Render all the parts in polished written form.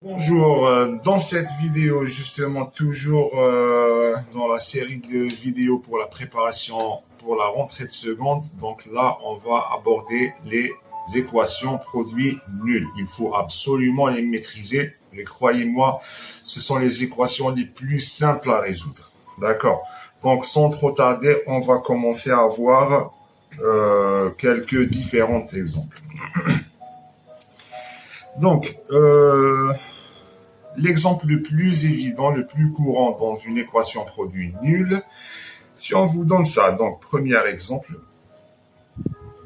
Bonjour, dans cette vidéo justement toujours dans la série de vidéos pour la préparation pour la rentrée de seconde, donc là on va aborder les équations produits nuls. Il faut absolument les maîtriser et croyez-moi, ce sont les équations les plus simples à résoudre. D'accord? Donc sans trop tarder, on va commencer à voir quelques différents exemples. Donc, l'exemple le plus évident, le plus courant dans une équation produit nul, si on vous donne ça, donc premier exemple,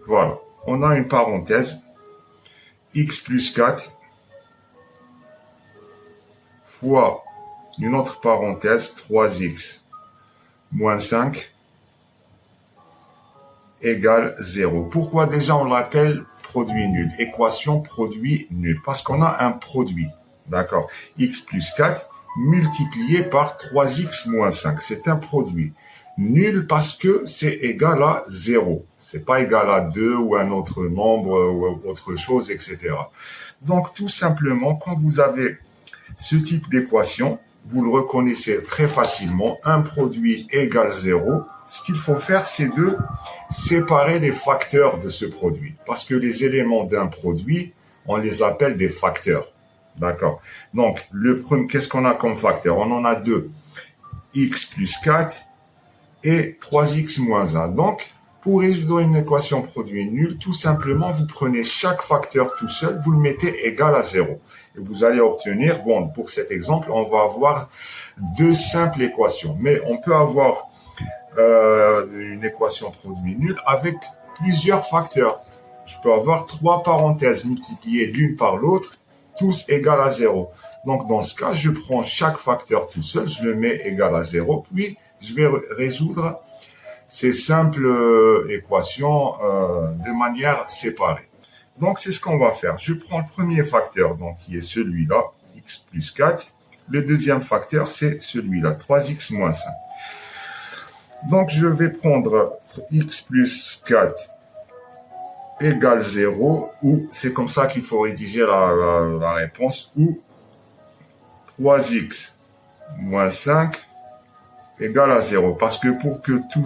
voilà, on a une parenthèse, x plus 4 fois une autre parenthèse, 3x moins 5 égale 0. Pourquoi déjà on l'appelle produit nul, équation produit nul? Parce qu'on a un produit. D'accord. X plus 4 multiplié par 3x moins 5. C'est un produit nul parce que c'est égal à 0. C'est pas égal à 2 ou un autre nombre ou autre chose, etc. Donc, tout simplement, quand vous avez ce type d'équation, vous le reconnaissez très facilement. Un produit égale 0. Ce qu'il faut faire, c'est de séparer les facteurs de ce produit. Parce que les éléments d'un produit, on les appelle des facteurs. D'accord. Donc, le premier, qu'est-ce qu'on a comme facteur? On en a deux. X plus 4 et 3x moins 1. Donc, pour résoudre une équation produit nul, tout simplement, vous prenez chaque facteur tout seul, vous le mettez égal à 0. Et vous allez obtenir, bon, pour cet exemple, on va avoir deux simples équations. Mais on peut avoir une équation produit nul avec plusieurs facteurs. Je peux avoir trois parenthèses multipliées l'une par l'autre, tous égal à 0. Donc, dans ce cas, je prends chaque facteur tout seul, je le mets égal à 0, puis je vais résoudre ces simples équations de manière séparée. Donc, c'est ce qu'on va faire. Je prends le premier facteur, donc qui est celui-là, x plus 4. Le deuxième facteur, c'est celui-là, 3x moins 5. Donc, je vais prendre x plus 4 égale 0, ou c'est comme ça qu'il faut rédiger la réponse, ou 3x moins 5 égale à 0. Parce que pour tout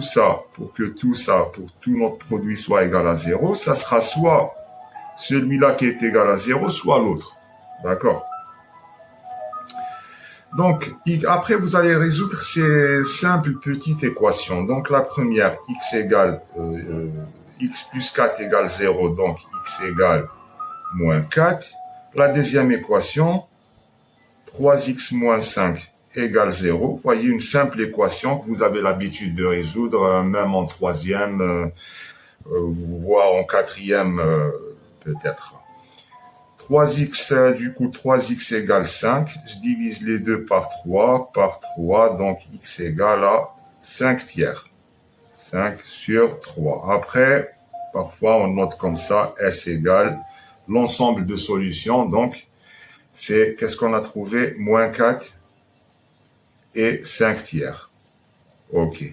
notre produit soit égal à 0, ça sera soit celui-là qui est égal à 0, soit l'autre. D'accord? Donc, après, vous allez résoudre ces simples petites équations. Donc, la première, x égale x plus 4 égale 0, donc x égale moins 4. La deuxième équation, 3x moins 5 égale 0. Vous voyez une simple équation que vous avez l'habitude de résoudre, même en troisième, voire en quatrième peut-être. 3x, du coup, 3x égale 5. Je divise les deux par 3, donc x égale à 5 tiers. 5 sur 3. Après, parfois, on note comme ça, S égale l'ensemble de solutions. Donc, c'est, qu'est-ce qu'on a trouvé? Moins 4 et 5 tiers. OK.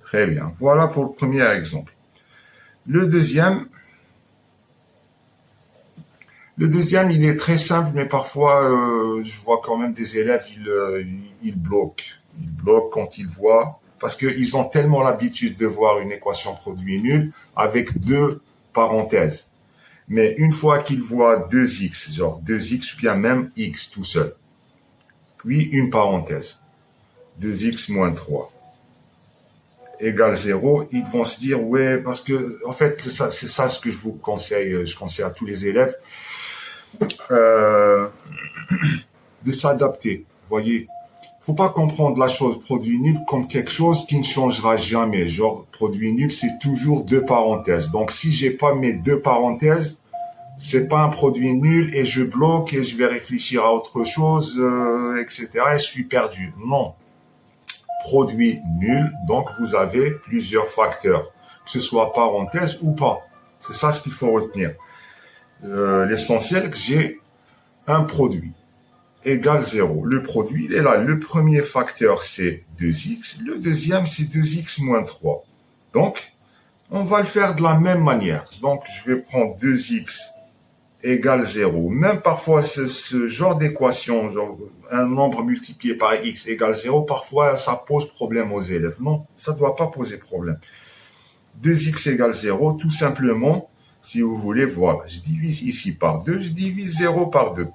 Très bien. Voilà pour le premier exemple. Le deuxième, il est très simple, mais parfois, je vois quand même des élèves, ils bloquent. Ils bloquent quand ils voient, parce qu'ils ont tellement l'habitude de voir une équation produit nul avec deux parenthèses. Mais une fois qu'ils voient 2x, genre 2x, ou bien même x tout seul, puis une parenthèse, 2x moins 3 égale 0, ils vont se dire, ouais, parce que, en fait, c'est ça ce que je vous conseille, je conseille à tous les élèves, de s'adapter. Voyez, faut pas comprendre la chose produit nul comme quelque chose qui ne changera jamais. Genre, produit nul, c'est toujours deux parenthèses. Donc, si j'ai pas mes deux parenthèses, c'est pas un produit nul et je bloque et je vais réfléchir à autre chose, etc. et je suis perdu. Non. Produit nul, donc vous avez plusieurs facteurs, que ce soit parenthèse ou pas. C'est ça ce qu'il faut retenir. L'essentiel, que j'ai un produit égale 0. Le produit, il est là. Le premier facteur, c'est 2x. Le deuxième, c'est 2x moins 3. Donc, on va le faire de la même manière. Donc, je vais prendre 2x égale 0. Même parfois, ce genre d'équation, genre un nombre multiplié par x égale 0, parfois ça pose problème aux élèves. Non, ça ne doit pas poser problème. 2x égale 0, tout simplement, si vous voulez, voilà, je divise ici par 2, je divise 0 par 2.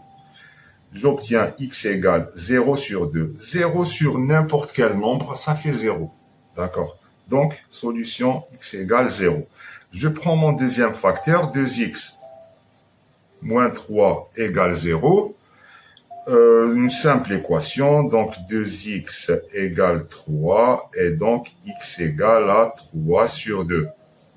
J'obtiens x égale 0 sur 2. 0 sur n'importe quel nombre, ça fait 0. D'accord? Donc, solution x égale 0. Je prends mon deuxième facteur, 2x moins 3 égale 0. Une simple équation, donc 2x égale 3, et donc x égale à 3 sur 2.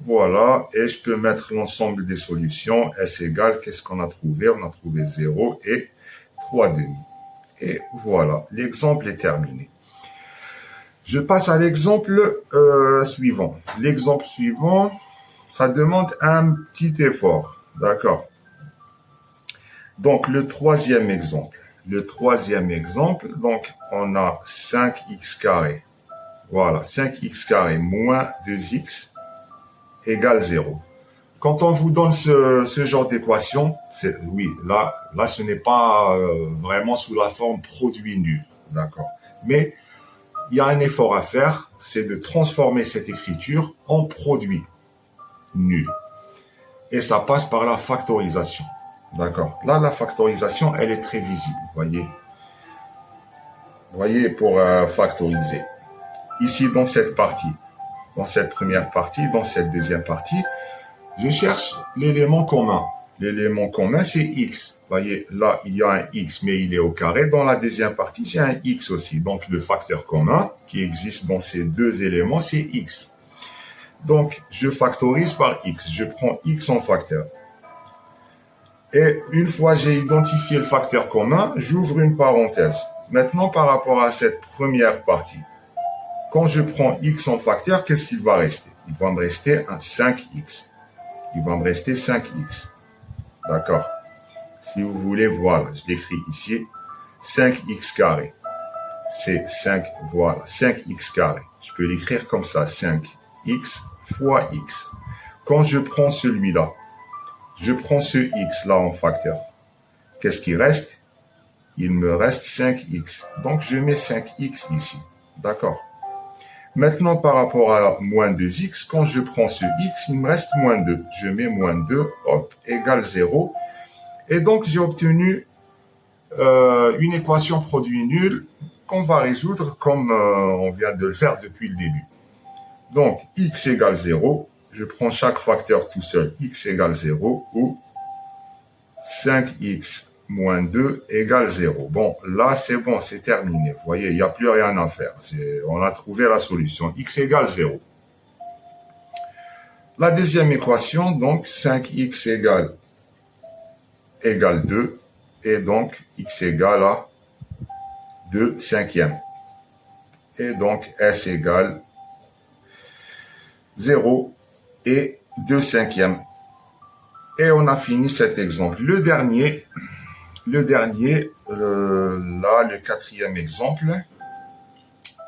Voilà, et je peux mettre l'ensemble des solutions. S égale, qu'est-ce qu'on a trouvé? On a trouvé 0 et 3 demi. Et voilà, l'exemple est terminé. Je passe à l'exemple suivant. L'exemple suivant, ça demande un petit effort, d'accord? Donc, le troisième exemple. Donc, on a 5x carré. Voilà, 5x carré moins 2x égale 0. Quand on vous donne ce genre d'équation, oui, là, ce n'est pas vraiment sous la forme produit nul, d'accord? Mais il y a un effort à faire, c'est de transformer cette écriture en produit nul. Et ça passe par la factorisation. D'accord. Là, la factorisation, elle est très visible. Voyez, pour factoriser. Ici, dans cette partie, dans cette première partie, dans cette deuxième partie, je cherche l'élément commun. L'élément commun, c'est x. Voyez, là, il y a un x, mais il est au carré. Dans la deuxième partie, j'ai un x aussi. Donc, le facteur commun qui existe dans ces deux éléments, c'est x. Donc, je factorise par x. Je prends x en facteur. Et une fois j'ai identifié le facteur commun, j'ouvre une parenthèse. Maintenant, par rapport à cette première partie, quand je prends x en facteur, qu'est-ce qu'il va rester? Il va me rester un 5x. Il va me rester 5x. D'accord? Si vous voulez, voilà, je l'écris ici. 5x carré. C'est 5, voilà, 5x carré. Je peux l'écrire comme ça, 5x fois x. Quand je prends celui-là, je prends ce x-là en facteur. Qu'est-ce qui reste? Il me reste 5x. Donc, je mets 5x ici. D'accord. Maintenant, par rapport à moins 2x, quand je prends ce x, il me reste moins 2. Je mets moins 2, hop, égale 0. Et donc, j'ai obtenu une équation produit nul qu'on va résoudre comme on vient de le faire depuis le début. Donc, x égale 0. Je prends chaque facteur tout seul, x égale 0 ou 5x moins 2 égale 0. Bon, là, c'est bon, c'est terminé. Vous voyez, il n'y a plus rien à faire. On a trouvé la solution. X égale 0. La deuxième équation, donc, 5x égale 2. Et donc, x égale à 2 cinquièmes. Et donc, s égale 0 et 2 cinquièmes. Et on a fini cet exemple. Le dernier, là, le quatrième exemple.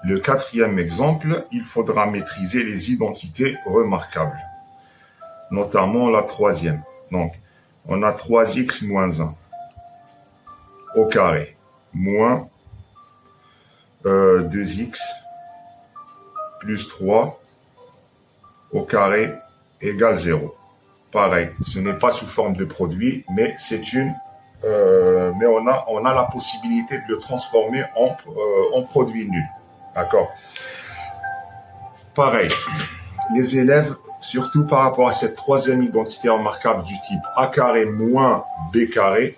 Le quatrième exemple, il faudra maîtriser les identités remarquables, notamment la troisième. Donc, on a 3x moins 1 au carré, moins 2x plus 3 au carré égale 0. Pareil, ce n'est pas sous forme de produit, mais mais on a la possibilité de le transformer en produit nul. D'accord? Pareil, les élèves, surtout par rapport à cette troisième identité remarquable du type a carré moins b carré,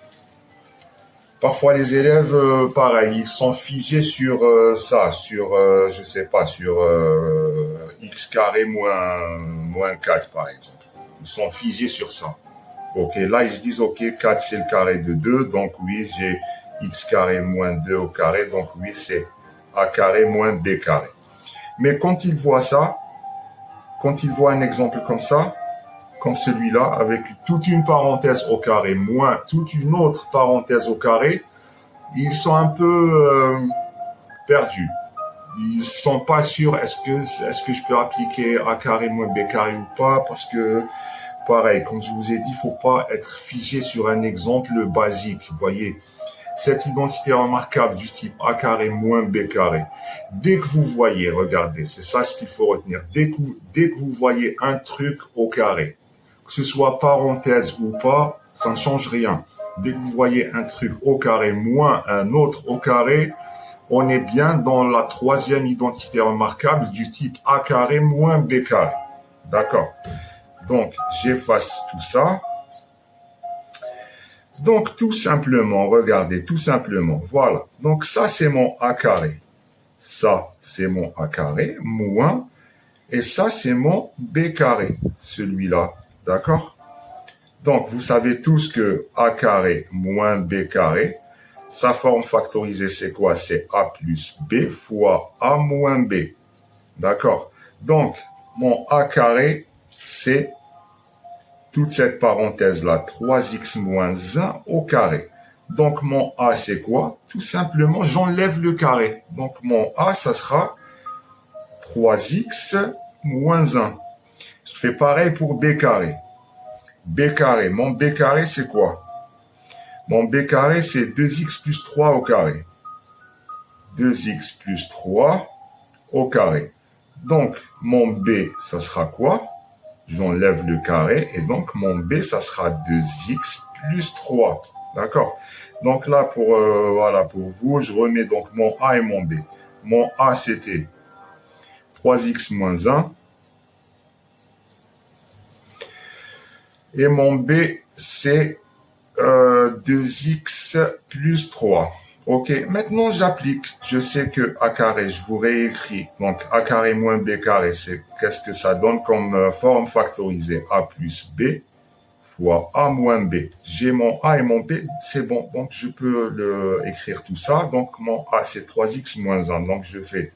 parfois les élèves, pareil, ils sont figés sur ça, sur, je sais pas, sur x carré moins 4 par exemple. Ils sont figés sur ça. Ok, là, ils se disent, ok, 4 c'est le carré de 2, donc oui, j'ai x carré moins 2 au carré, donc oui, c'est a carré moins b carré. Mais quand ils voient ça, quand ils voient un exemple comme ça, comme celui-là, avec toute une parenthèse au carré, moins toute une autre parenthèse au carré, ils sont un peu perdus. Ils sont pas sûrs, est-ce que je peux appliquer a carré moins b carré ou pas, parce que pareil, comme je vous ai dit, il ne faut pas être figé sur un exemple basique. Vous voyez, cette identité remarquable du type A carré moins B carré. Dès que vous voyez, regardez, c'est ça ce qu'il faut retenir. Dès que vous voyez un truc au carré, que ce soit parenthèse ou pas, ça ne change rien. Dès que vous voyez un truc au carré moins un autre au carré, on est bien dans la troisième identité remarquable du type A carré moins B carré. D'accord? Donc, j'efface tout ça. Donc, tout simplement, regardez, tout simplement, voilà. Donc, ça, c'est mon A carré. Ça, c'est mon A carré, moins. Et ça, c'est mon B carré, celui-là. D'accord? Donc, vous savez tous que A carré moins B carré, sa forme factorisée, c'est quoi? C'est A plus B fois A moins B. D'accord? Donc, mon A carré, c'est toute cette parenthèse-là, 3x moins 1 au carré. Donc, mon A, c'est quoi? Tout simplement, j'enlève le carré. Donc, mon A, ça sera 3x moins 1. Je fais pareil pour B carré. B carré, mon B carré, c'est quoi? Mon B carré, c'est 2x plus 3 au carré. 2x plus 3 au carré. Donc, mon B, ça sera quoi? J'enlève le carré et donc mon B, ça sera 2x plus 3. D'accord? Donc là, voilà, pour vous, je remets donc mon A et mon B. Mon A, c'était 3x moins 1. Et mon B, c'est 2x plus 3. Ok, maintenant j'applique. Je sais que A carré, je vous réécris. Donc A carré moins B carré, c'est qu'est-ce que ça donne comme forme factorisée? A plus B fois A moins B. J'ai mon A et mon B, c'est bon. Donc je peux écrire tout ça. Donc mon A, c'est 3x moins 1. Donc je fais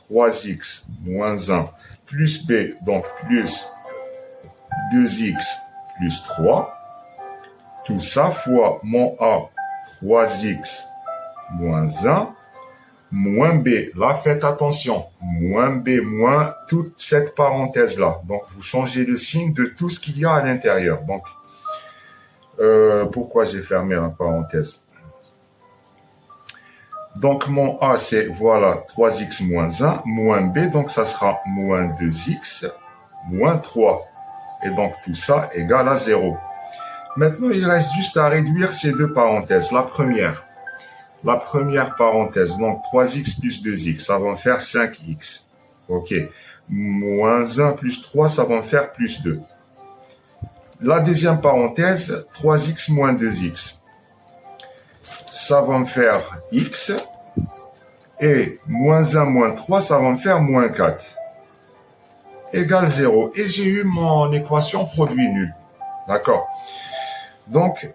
3x moins 1 plus B, donc plus 2x plus 3. Tout ça fois mon A, 3x moins 1, moins B. Là, faites attention. Moins B, moins toute cette parenthèse-là. Donc, vous changez le signe de tout ce qu'il y a à l'intérieur. Donc, pourquoi j'ai fermé la parenthèse? Donc, mon A, c'est, voilà, 3x moins 1, moins B. Donc, ça sera moins 2x, moins 3. Et donc, tout ça égale à 0. Maintenant, il reste juste à réduire ces deux parenthèses. La première parenthèse, donc 3x plus 2x, ça va me faire 5x. Ok. Moins 1 plus 3, ça va me faire plus 2. La deuxième parenthèse, 3x moins 2x. Ça va me faire x. Et moins 1 moins 3, ça va me faire moins 4. Égale 0. Et j'ai eu mon équation produit nul. D'accord? Donc,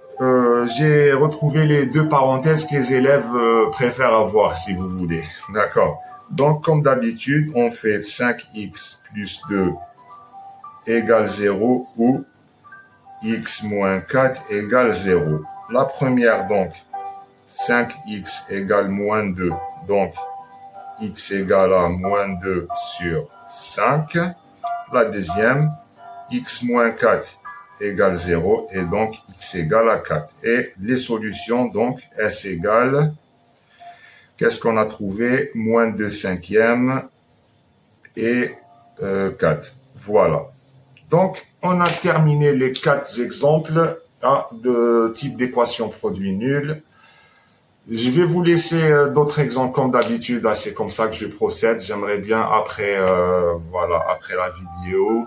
j'ai retrouvé les deux parenthèses que les élèves préfèrent avoir, si vous voulez. D'accord? Donc, comme d'habitude, on fait 5x plus 2 égale 0 ou x moins 4 égale 0. La première, donc, 5x égale moins 2. Donc, x égale à moins 2 sur 5. La deuxième, x moins 4 égale 0 et donc x égale à 4. Et les solutions, donc, s égale, qu'est-ce qu'on a trouvé? Moins 2 cinquièmes et 4. Voilà. Donc, on a terminé les 4 exemples de type d'équation produit nul. Je vais vous laisser d'autres exemples comme d'habitude. C'est comme ça que je procède. J'aimerais bien après la vidéo,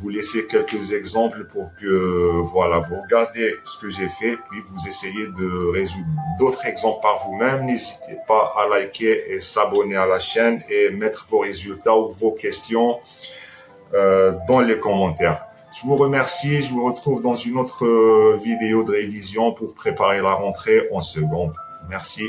vous laisser quelques exemples pour que, voilà, vous regardez ce que j'ai fait, puis vous essayez de résoudre d'autres exemples par vous-même. N'hésitez pas à liker et s'abonner à la chaîne et mettre vos résultats ou vos questions dans les commentaires. Je vous remercie. Je vous retrouve dans une autre vidéo de révision pour préparer la rentrée en seconde. Merci.